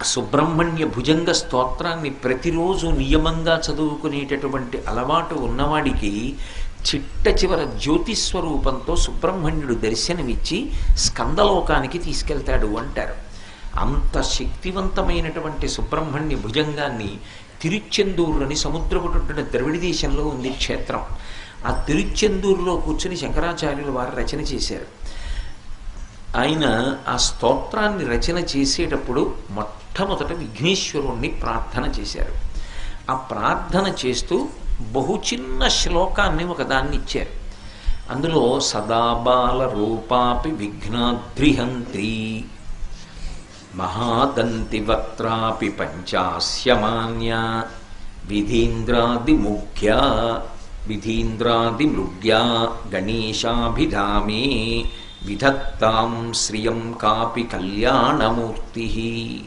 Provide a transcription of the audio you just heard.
సుబ్రహ్మణ్య భుజంగ స్తోత్రాన్ని ప్రతిరోజు నియమంగా చదువుకునేటటువంటి అలవాటు ఉన్నవాడికి చిట్ట చివర జ్యోతిస్వరూపంతో సుబ్రహ్మణ్యుడు దర్శనమిచ్చి స్కందలోకానికి తీసుకెళ్తాడు అంటారు. అంత శక్తివంతమైనటువంటి సుబ్రహ్మణ్య భుజంగాన్ని తిరుచెందూరు అని సముద్రపుటొడ్డున ద్రవిడ దేశంలో ఉంది క్షేత్రం. ఆ తిరుచెందూరులో కూర్చుని శంకరాచార్యులు వారు రచన చేశారు. ఆయన ఆ స్తోత్రాన్ని రచన చేసేటప్పుడు మొట్టమొదట విఘ్నేశ్వరుణ్ణి ప్రార్థన చేశారు. ఆ ప్రార్థన చేస్తూ బహు చిన్న శ్లోకాన్ని ఒకదాన్ని ఇచ్చారు. అందులో సదాబాల రూపాపి విఘ్నాద్రిహంత్రి మహాదంతి వక్త్రాపి పంచాస్యమాన్య విధీంద్రాదిమృగ్యా గణేశాభిధామే విధత్తాం శ్రియం కాపి కళ్యాణమూర్తి.